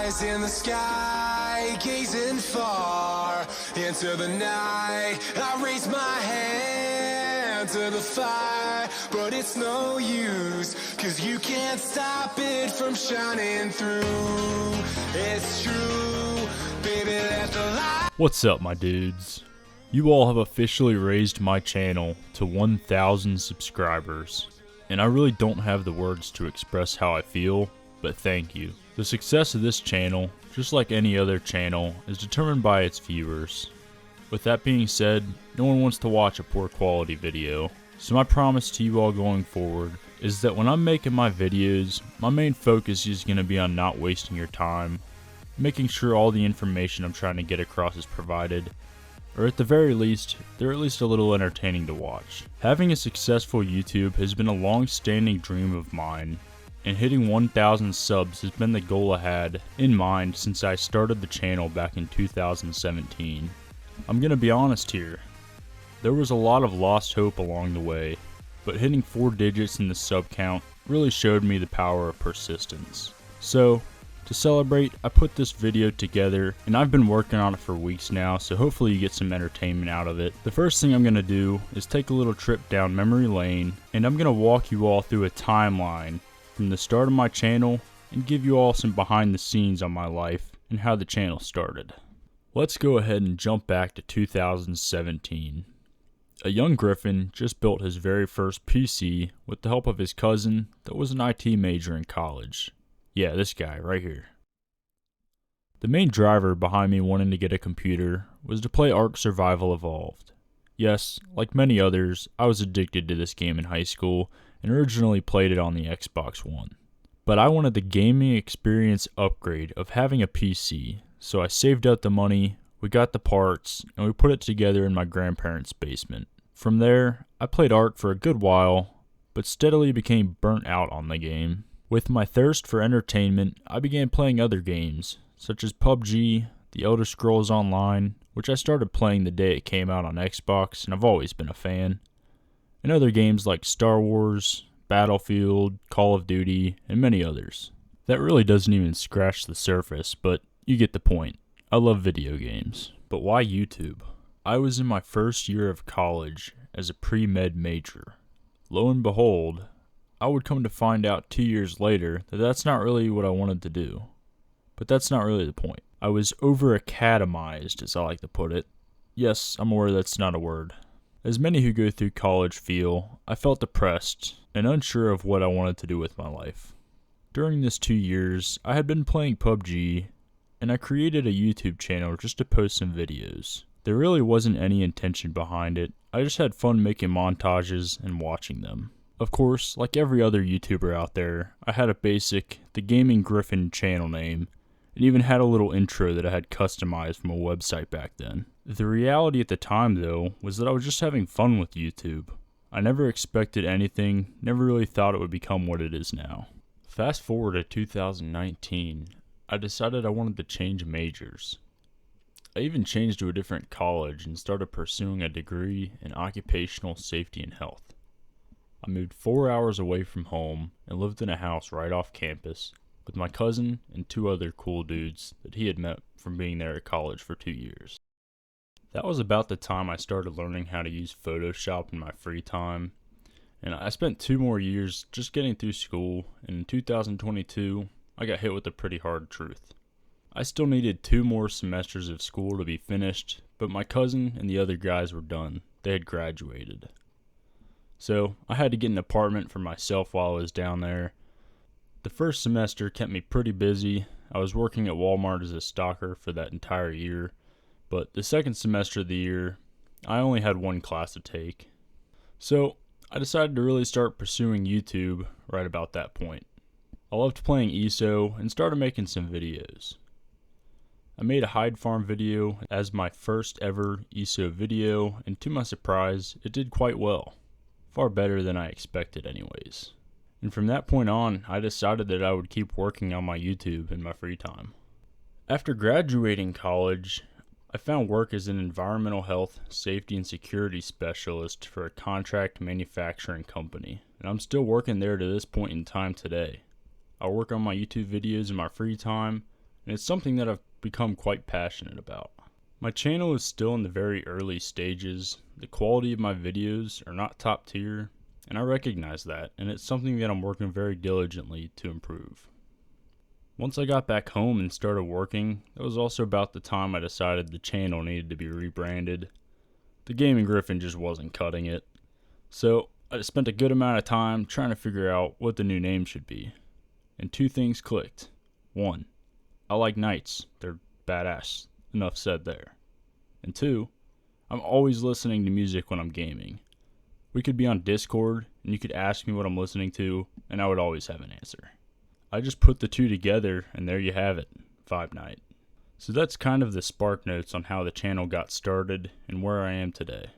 eyes in the sky, gazing far into the night. I raise my hand to the fire, but it's no use, 'cause you can't stop it from shining through. It's true, baby, let the light. What's up, my dudes? You all have officially raised my channel to 1,000 subscribers, and I really don't have the words to express how I feel, but thank you. The success of this channel, just like any other channel, is determined by its viewers. With that being said, no one wants to watch a poor quality video, so my promise to you all going forward is that when I'm making my videos, my main focus is going to be on not wasting your time, making sure all the information I'm trying to get across is provided, or at the very least, they're at least a little entertaining to watch. Having a successful YouTube has been a long-standing dream of mine, and hitting 1,000 subs has been the goal I had in mind since I started the channel back in 2017. I'm gonna be honest here, there was a lot of lost hope along the way, but hitting 4 digits in the sub count really showed me the power of persistence. So, to celebrate, I put this video together, and I've been working on it for weeks now, so hopefully you get some entertainment out of it. The first thing I'm going to do is take a little trip down memory lane, and I'm going to walk you all through a timeline from the start of my channel and give you all some behind the scenes on my life and how the channel started. Let's go ahead and jump back to 2017. A young Griffin just built his very first PC with the help of his cousin that was an IT major in college. Yeah, this guy right here. The main driver behind me wanting to get a computer was to play Ark Survival Evolved. Yes, like many others, I was addicted to this game in high school and originally played it on the Xbox One. But I wanted the gaming experience upgrade of having a PC, so I saved up the money, we got the parts, and we put it together in my grandparents' basement. From there, I played Ark for a good while, but steadily became burnt out on the game. With my thirst for entertainment, I began playing other games, such as PUBG, The Elder Scrolls Online, which I started playing the day it came out on Xbox, and I've always been a fan, and other games like Star Wars, Battlefield, Call of Duty, and many others. That really doesn't even scratch the surface, but you get the point. I love video games. But why YouTube? I was in my first year of college as a pre-med major. Lo and behold, I would come to find out 2 years later that that's not really what I wanted to do. But that's not really the point. I was over-academized, as I like to put it. Yes, I'm aware that's not a word. As many who go through college feel, I felt depressed and unsure of what I wanted to do with my life. During this 2 years, I had been playing PUBG, and I created a YouTube channel just to post some videos. There really wasn't any intention behind it. I just had fun making montages and watching them. Of course, like every other YouTuber out there, I had a basic The Gaming Griffin channel name, and even had a little intro that I had customized from a website back then. The reality at the time, though, was that I was just having fun with YouTube. I never expected anything, never really thought it would become what it is now. Fast forward to 2019, I decided I wanted to change majors. I even changed to a different college and started pursuing a degree in occupational safety and health. I moved 4 hours away from home and lived in a house right off campus with my cousin and 2 other cool dudes that he had met from being there at college for 2 years. That was about the time I started learning how to use Photoshop in my free time, and I spent 2 more years just getting through school, and in 2022, I got hit with a pretty hard truth. I still needed 2 more semesters of school to be finished, but my cousin and the other guys were done. They had graduated. So, I had to get an apartment for myself while I was down there. The first semester kept me pretty busy. I was working at Walmart as a stalker for that entire year, but the second semester of the year, I only had 1 class to take. So, I decided to really start pursuing YouTube right about that point. I loved playing ESO and started making some videos. I made a Hyde Farm video as my first ever ESO video, and to my surprise, it did quite well. Far better than I expected anyways. And from that point on, I decided that I would keep working on my YouTube in my free time. After graduating college, I found work as an environmental health, safety, and security specialist for a contract manufacturing company, and I'm still working there to this point in time today. I work on my YouTube videos in my free time, and it's something that I've become quite passionate about. My channel is still in the very early stages. The quality of my videos are not top tier, and I recognize that, and it's something that I'm working very diligently to improve. Once I got back home and started working, that was also about the time I decided the channel needed to be rebranded. The Gaming Griffin just wasn't cutting it. So I spent a good amount of time trying to figure out what the new name should be. And two things clicked. One, I like knights. They're badass. Enough said there. And two, I'm always listening to music when I'm gaming. We could be on Discord, and you could ask me what I'm listening to, and I would always have an answer. I just put the two together, and there you have it, VibeKnight. So that's kind of the spark notes on how the channel got started and where I am today.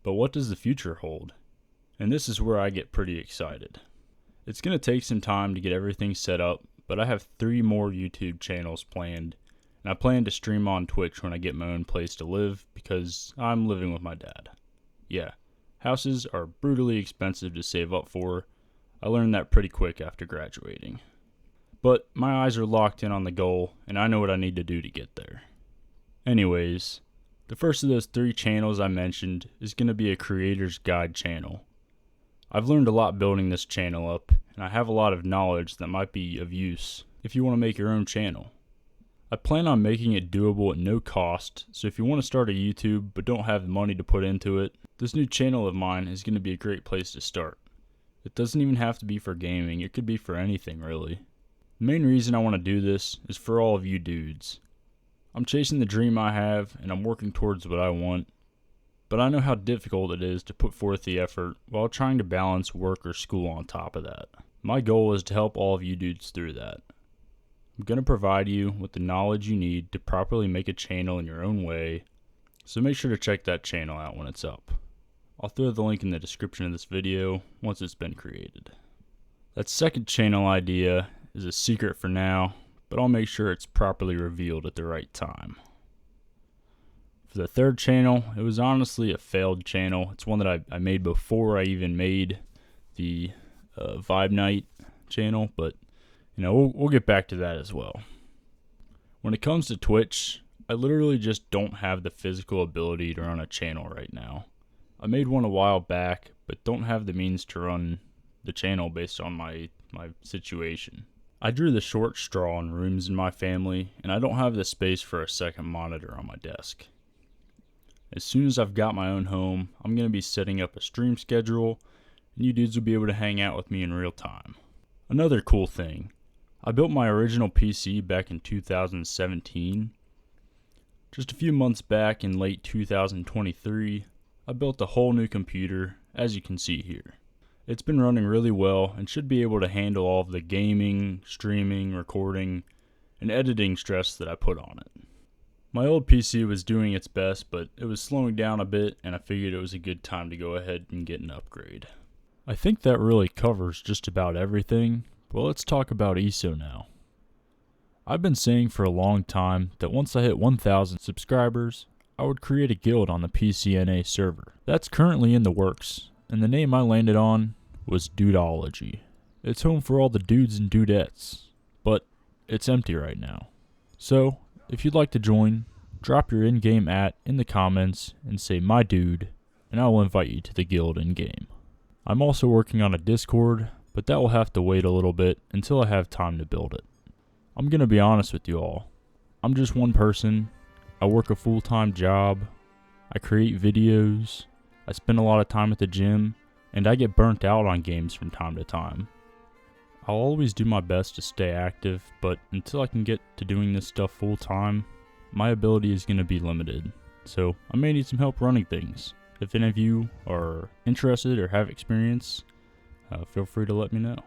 But what does the future hold? And this is where I get pretty excited. It's going to take some time to get everything set up, but I have 3 more YouTube channels planned, and I plan to stream on Twitch when I get my own place to live because I'm living with my dad. Yeah, houses are brutally expensive to save up for. I learned that pretty quick after graduating. But my eyes are locked in on the goal, and I know what I need to do to get there. Anyways, the first of those 3 channels I mentioned is going to be a creator's guide channel. I've learned a lot building this channel up, and I have a lot of knowledge that might be of use if you want to make your own channel. I plan on making it doable at no cost, so if you want to start a YouTube but don't have the money to put into it, this new channel of mine is going to be a great place to start. It doesn't even have to be for gaming, it could be for anything really. The main reason I want to do this is for all of you dudes. I'm chasing the dream I have, and I'm working towards what I want, but I know how difficult it is to put forth the effort while trying to balance work or school on top of that. My goal is to help all of you dudes through that. I'm going to provide you with the knowledge you need to properly make a channel in your own way, so make sure to check that channel out when it's up. I'll throw the link in the description of this video once it's been created. That second channel idea is a secret for now, but I'll make sure it's properly revealed at the right time. For the third channel, it was honestly a failed channel. It's one that I made before I even made the VibeKnight channel, but you know, we'll get back to that as well. When it comes to Twitch, I literally just don't have the physical ability to run a channel right now. I made one a while back, but don't have the means to run the channel based on my situation. I drew the short straw in rooms in my family, and I don't have the space for a second monitor on my desk. As soon as I've got my own home, I'm going to be setting up a stream schedule, and you dudes will be able to hang out with me in real time. Another cool thing, I built my original PC back in 2017. Just a few months back in late 2023, I built a whole new computer, as you can see here. It's been running really well and should be able to handle all of the gaming, streaming, recording, and editing stress that I put on it. My old PC was doing its best, but it was slowing down a bit, and I figured it was a good time to go ahead and get an upgrade. I think that really covers just about everything, but let's talk about ESO now. I've been saying for a long time that once I hit 1,000 subscribers, I would create a guild on the PCNA server. That's currently in the works, and the name I landed on was Dudeology. It's home for all the dudes and dudettes, but it's empty right now. So, if you'd like to join, drop your in-game @ in the comments and say my dude, and I will invite you to the guild in-game. I'm also working on a Discord, but that will have to wait a little bit until I have time to build it. I'm gonna be honest with you all. I'm just one person. I work a full-time job. I create videos. I spend a lot of time at the gym, and I get burnt out on games from time to time. I'll always do my best to stay active, but until I can get to doing this stuff full-time, my ability is gonna be limited. So I may need some help running things. If any of you are interested or have experience, feel free to let me know.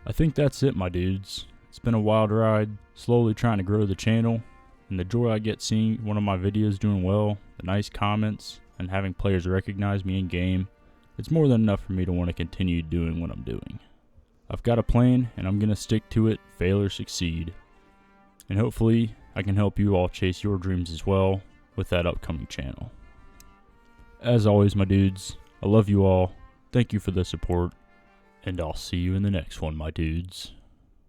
I think that's it, my dudes. It's been a wild ride, slowly trying to grow the channel, and the joy I get seeing one of my videos doing well, the nice comments, and having players recognize me in game, it's more than enough for me to want to continue doing what I'm doing. I've got a plan, and I'm going to stick to it, fail or succeed. And hopefully, I can help you all chase your dreams as well with that upcoming channel. As always, my dudes, I love you all. Thank you for the support, and I'll see you in the next one, my dudes.